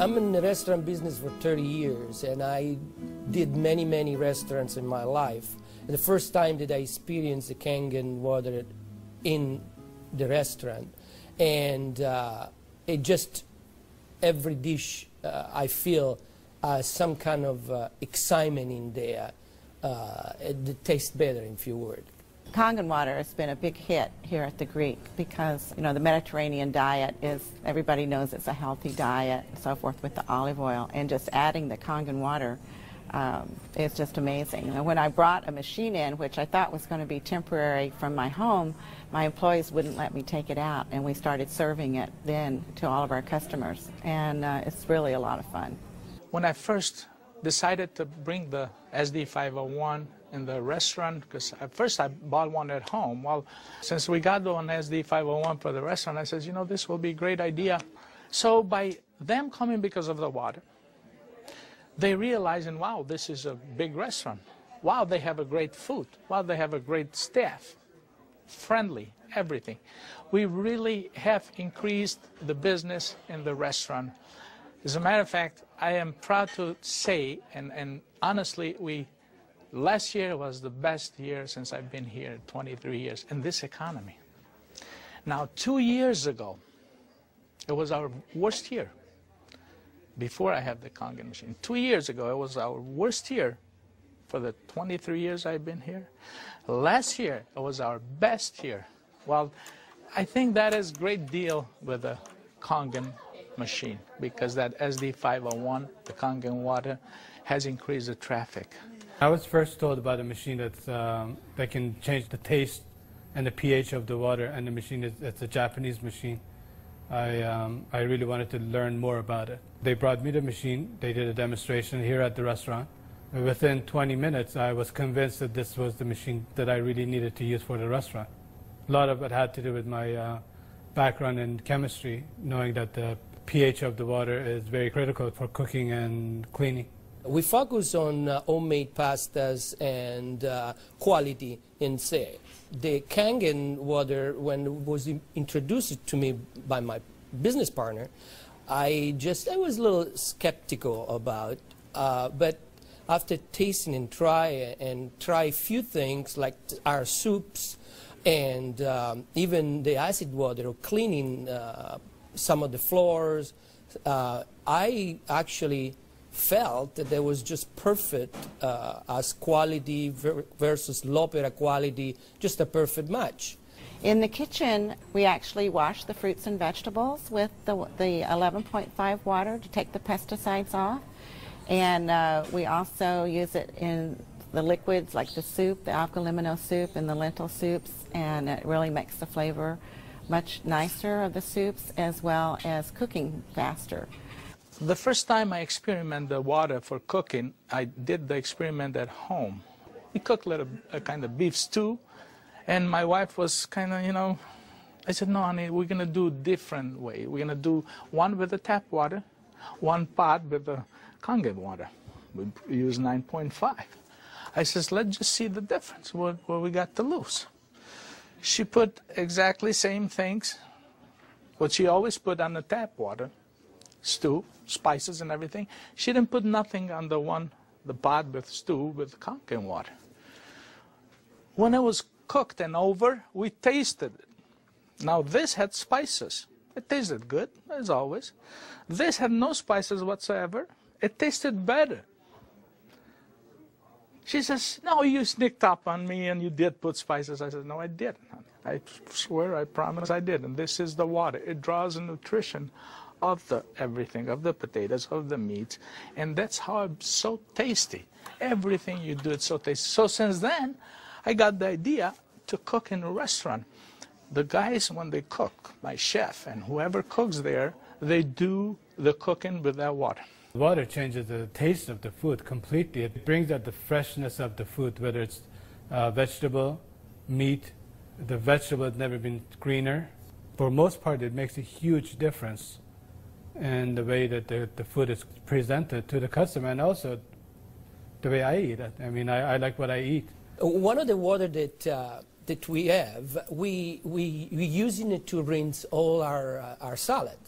I'm in the restaurant business for 30 years, and I did many restaurants in my life. And the first time that I experienced the Kangen water in the restaurant, and it just, every dish I feel some kind of excitement in there. It tastes better, in few words. Kangen water has been a big hit here at the Greek because, you know, the Mediterranean diet is, everybody knows it's a healthy diet and so forth with the olive oil, and just adding the Kangen water is just amazing. And when I brought a machine in, which I thought was going to be temporary from my home, my employees wouldn't let me take it out, and we started serving it then to all of our customers, and it's really a lot of fun. When I first decided to bring the SD501 in the restaurant, because at first I bought one at home. Well, since we got the one SD501 for the restaurant, I said, you know, this will be a great idea. So by them coming because of the water, they realizing, wow, this is a big restaurant. Wow, they have a great food. Wow, they have a great staff. Friendly, everything. We really have increased the business in the restaurant. As a matter of fact, I am proud to say, and honestly, last year was the best year since I've been here, 23 years, in this economy. Now, 2 years ago, it was our worst year, before I had the Kangen machine. 2 years ago, it was our worst year for the 23 years I've been here. Last year, it was our best year. Well, I think that is a great deal with the Kangen machine, because that SD501, the Kangen water, has increased the traffic. I was first told about a machine that can change the taste and the pH of the water, and the machine it's a Japanese machine. I really wanted to learn more about it. They brought me the machine, they did a demonstration here at the restaurant. Within 20 minutes, I was convinced that this was the machine that I really needed to use for the restaurant. A lot of it had to do with my background in chemistry, knowing that the pH of the water is very critical for cooking and cleaning. We focus on homemade pastas and quality in say. The Kangen water, when it was introduced to me by my business partner, I was a little skeptical about, but after tasting and try a few things like our soups and even the acid water or cleaning some of the floors, I actually felt that there was just perfect as quality versus l'opera quality, just a perfect match. In the kitchen, we actually wash the fruits and vegetables with the 11.5 water to take the pesticides off. And we also use it in the liquids like the soup, the algalimino soup and the lentil soups, and it really makes the flavor much nicer of the soups, as well as cooking faster. The first time I experimented the water for cooking, I did the experiment at home. We cooked a kind of beef stew, and my wife was kind of, you know, I said, no, honey, we're going to do a different way. We're going to do one with the tap water, one pot with the Kangen water. We use 9.5. I says, let's just see the difference, what we got to lose. She put exactly same things, what she always put on the tap water, stew, spices and everything. She didn't put nothing on the pot with stew with Kangen water. When it was cooked and over, we tasted it. Now this had spices. It tasted good, as always. This had no spices whatsoever. It tasted better. She says, no, you sneaked up on me and you did put spices. I said, no, I didn't. I swear, I promise I did. And this is the water. It draws the nutrition of the everything, of the potatoes, of the meats. And that's how it's so tasty. Everything you do, it's so tasty. So since then, I got the idea to cook in a restaurant. The guys, when they cook, my chef and whoever cooks there, they do the cooking with that water. Water changes the taste of the food completely. It brings out the freshness of the food, whether it's vegetable, meat. The vegetable has never been greener. For most part, it makes a huge difference in the way that the food is presented to the customer, and also the way I eat it. I mean, I like what I eat. One of the water that we have, we using it to rinse all our salad.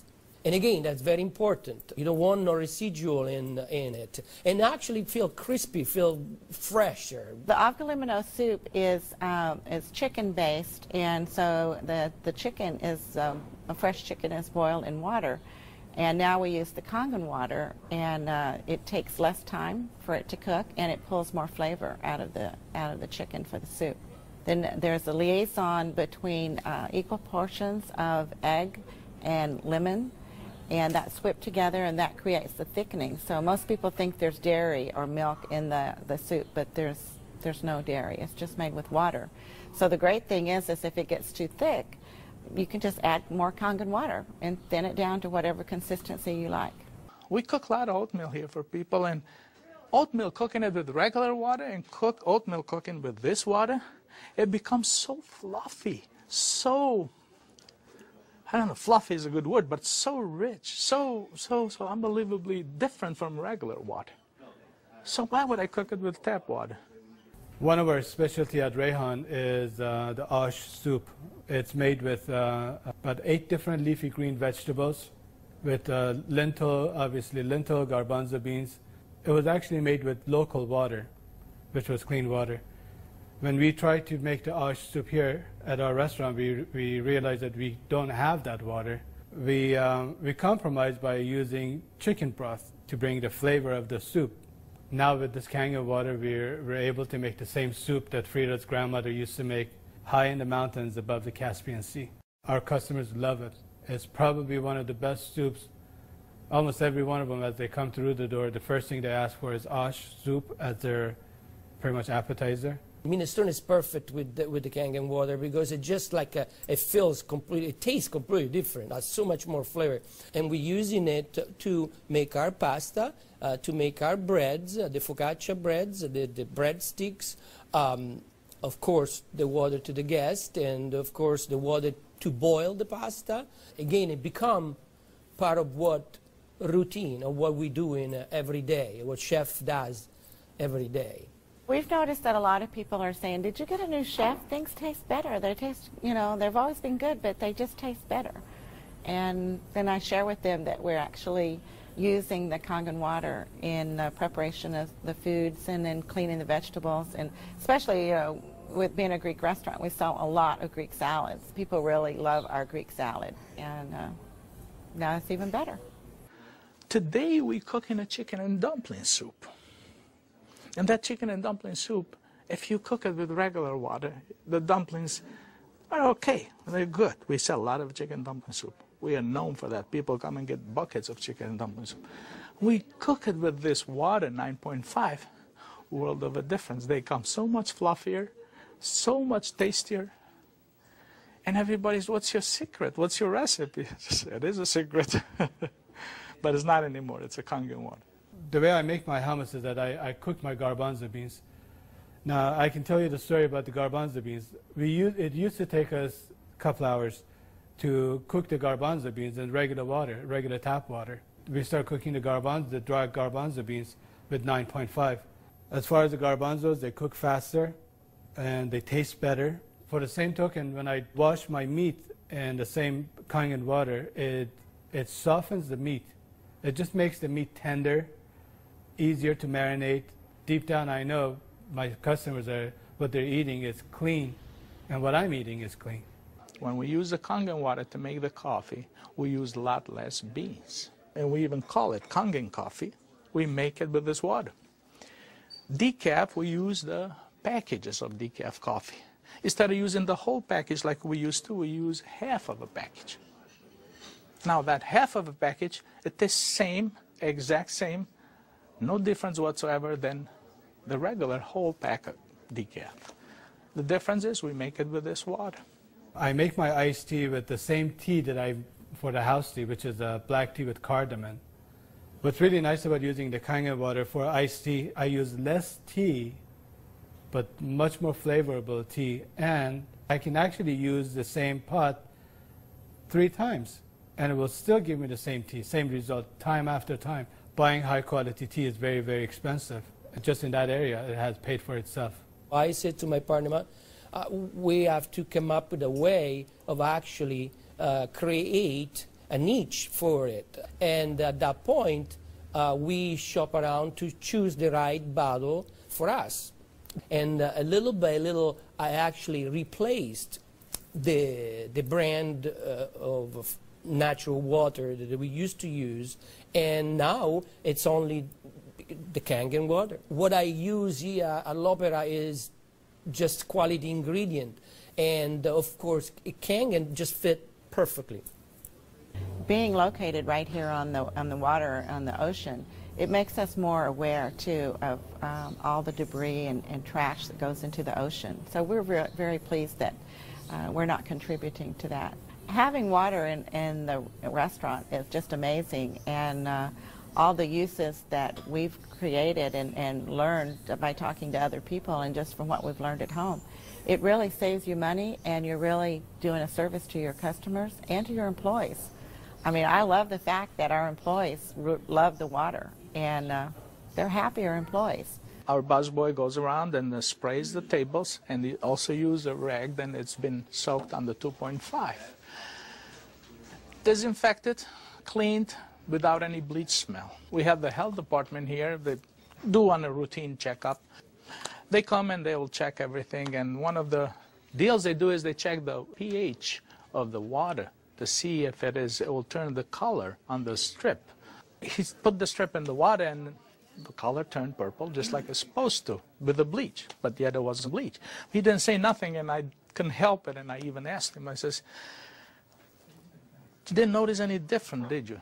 And again, that's very important. You don't want no residual in it. And actually feel crispy, feel fresher. The Agua soup is chicken-based, and so the chicken is, a fresh chicken is boiled in water. And now we use the Kangen water, and it takes less time for it to cook, and it pulls more flavor out of the chicken for the soup. Then there's a liaison between equal portions of egg and lemon, and that's whipped together, and that creates the thickening. So most people think there's dairy or milk in the soup, but there's no dairy. It's just made with water. So the great thing is if it gets too thick, you can just add more Kangen water and thin it down to whatever consistency you like. We cook a lot of oatmeal here for people, and oatmeal cooking it with regular water and oatmeal cooking with this water, it becomes so fluffy, so, I don't know, fluffy is a good word, but so rich, so unbelievably different from regular water. So why would I cook it with tap water? One of our specialty at Rehan is the ash soup. It's made with about 8 different leafy green vegetables, with lentil, obviously lentil, garbanzo beans. It was actually made with local water, which was clean water. When we tried to make the ash soup here at our restaurant, we realized that we don't have that water. We compromised by using chicken broth to bring the flavor of the soup. Now with this Kangen water, we're able to make the same soup that Frida's grandmother used to make high in the mountains above the Caspian Sea. Our customers love it. It's probably one of the best soups. Almost every one of them, as they come through the door, the first thing they ask for is ash soup as their pretty much appetizer. Minestrone is perfect with the Kangen water because it just like it feels completely, it tastes completely different. Has so much more flavor, and we're using it to make our pasta, to make our breads, the focaccia breads, the breadsticks. Of course, the water to the guest, and of course the water to boil the pasta. Again, it become part of what routine of what we do in every day, what chef does every day. We've noticed that a lot of people are saying, did you get a new chef? Things taste better. They taste, you know, they've always been good, but they just taste better. And then I share with them that we're actually using the Kangen water in preparation of the foods and in cleaning the vegetables. And especially, you know, with being a Greek restaurant, we sell a lot of Greek salads. People really love our Greek salad. And now it's even better. Today we cooking a chicken and dumpling soup. And that chicken and dumpling soup, if you cook it with regular water, the dumplings are okay. They're good. We sell a lot of chicken dumpling soup. We are known for that. People come and get buckets of chicken and dumpling soup. We cook it with this water, 9.5, world of a difference. They come so much fluffier, so much tastier. And everybody's, what's your secret? What's your recipe? It is a secret. But it's not anymore. It's a Kangen water. The way I make my hummus is that I cook my garbanzo beans. Now, I can tell you the story about the garbanzo beans. It used to take us a couple hours to cook the garbanzo beans in regular water, regular tap water. We start cooking the dry garbanzo beans with 9.5. As far as the garbanzos, they cook faster and they taste better. For the same token, when I wash my meat in the same Kangen water, it softens the meat. It just makes the meat tender, easier to marinate. Deep down, I know my customers what they're eating is clean, and what I'm eating is clean. When we use the Kangen water to make the coffee, we use a lot less beans. And we even call it Kangen coffee. We make it with this water. Decaf, we use the packages of decaf coffee. Instead of using the whole package like we used to, we use half of a package. Now that half of a package, it is same, exact same, no difference whatsoever than the regular whole pack of decaf. The difference is we make it with this water. I make my iced tea with the same tea that for the house tea, which is a black tea with cardamom. What's really nice about using the Kangen water for iced tea, I use less tea, but much more flavorful tea, and I can actually use the same pot 3 times, and it will still give me the same tea, same result, time after time. Buying high-quality tea is very, very expensive. Just in that area, it has paid for itself. I said to my partner, we have to come up with a way of actually create a niche for it. And at that point, we shop around to choose the right bottle for us. And little by little, I actually replaced the brand of natural water that we used to use, and now it's only the Kangen water. What I use here at L'Opera is just quality ingredient, and of course Kangen just fit perfectly. Being located right here on the water, on the ocean, it makes us more aware too of all the debris and trash that goes into the ocean. So we're very pleased that we're not contributing to that. Having water in the restaurant is just amazing, and all the uses that we've created and learned by talking to other people and just from what we've learned at home, it really saves you money, and you're really doing a service to your customers and to your employees. I mean, I love the fact that our employees love the water, and they're happier employees. Our busboy goes around and sprays the tables, and he also uses a rag, then it's been soaked on the 2.5. Disinfected, cleaned, without any bleach smell. We have the health department here that do on a routine checkup. They come and they will check everything, and one of the deals they do is they check the pH of the water to see if it will turn the color on the strip. He put the strip in the water and the color turned purple just like it's supposed to with the bleach, but yet it wasn't bleach. He didn't say nothing, and I couldn't help it, and I even asked him, I says, "You didn't notice any different, did you?"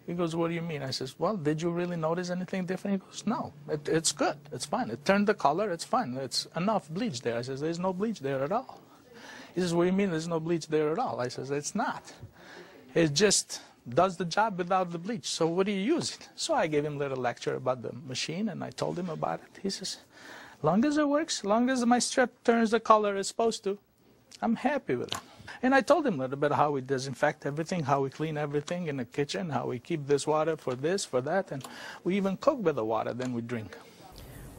He goes, "What do you mean?" I says, "Well, did you really notice anything different?" He goes, "No, it's good, it's fine. It turned the color, it's fine. It's enough bleach there." I says, "There's no bleach there at all." He says, "What do you mean there's no bleach there at all?" I says, "It's not. It just does the job without the bleach. So what do you use it?" So I gave him a little lecture about the machine, and I told him about it. He says, "Long as it works, long as my strip turns the color it's supposed to, I'm happy with it." And I told him a little bit how we disinfect everything, how we clean everything in the kitchen, how we keep this water for this, for that, and we even cook with the water, then we drink.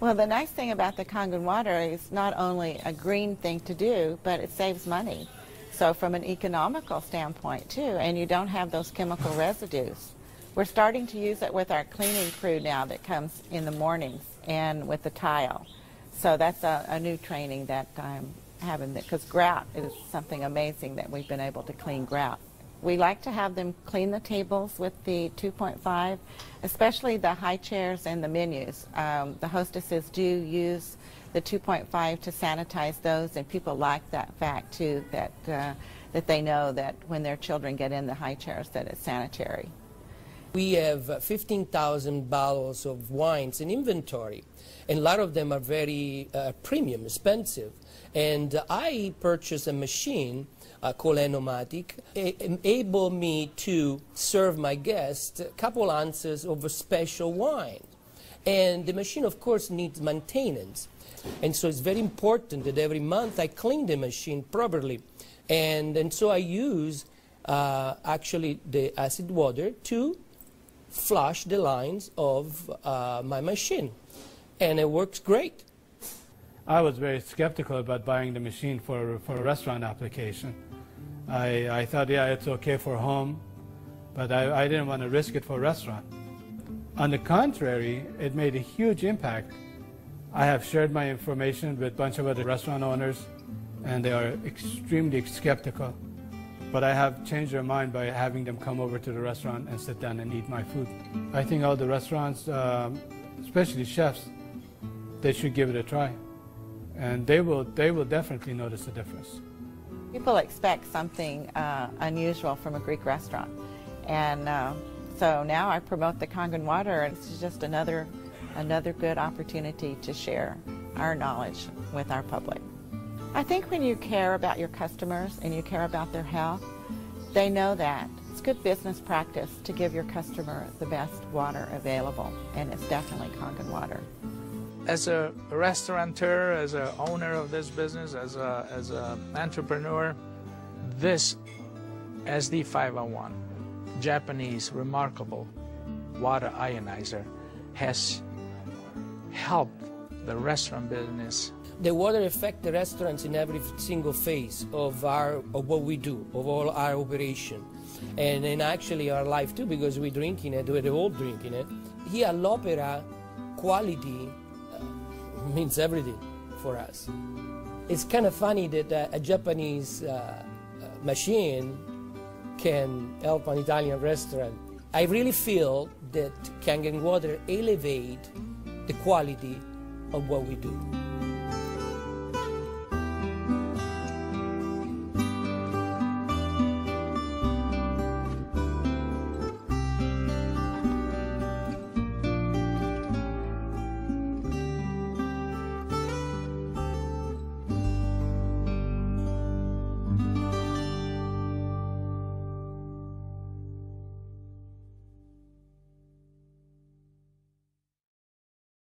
Well, the nice thing about the Kangen water is not only a green thing to do, but it saves money. So from an economical standpoint too, and you don't have those chemical residues. We're starting to use it with our cleaning crew now that comes in the mornings and with the tile. So that's a new training that I'm having, because grout is something amazing that we've been able to clean grout. We like to have them clean the tables with the 2.5, especially the high chairs and the menus. The hostesses do use the 2.5 to sanitize those, and people like that fact too, that they know that when their children get in the high chairs that it's sanitary. We have 15,000 bottles of wines in inventory, and a lot of them are very premium, expensive. And I purchased a machine called Enomatic, enable me to serve my guests a couple ounces of a special wine. And the machine, of course, needs maintenance. And so it's very important that every month I clean the machine properly. And so I use actually the acid water to flush the lines of my machine. And it works great. I was very skeptical about buying the machine for a restaurant application. I thought, yeah, it's okay for home, but I didn't want to risk it for a restaurant. On the contrary, it made a huge impact. I have shared my information with a bunch of other restaurant owners, and they are extremely skeptical. But I have changed their mind by having them come over to the restaurant and sit down and eat my food. I think all the restaurants, especially chefs, they should give it a try. And they will definitely notice a difference. People expect something unusual from a Greek restaurant. And so now I promote the Kangen water, and it's just another good opportunity to share our knowledge with our public. I think when you care about your customers and you care about their health, they know that. It's good business practice to give your customer the best water available, and it's definitely Kangen water. As a restaurateur, as an owner of this business, as an entrepreneur, this SD501, Japanese remarkable water ionizer, has helped the restaurant business. The water affects the restaurants in every single phase of what we do, of all our operation. and in actually our life too, because we're drinking it, we're all drinking it. Here all'opera, quality means everything for us. It's kind of funny that a Japanese machine can help an Italian restaurant. I really feel that Kangen water elevate the quality of what we do.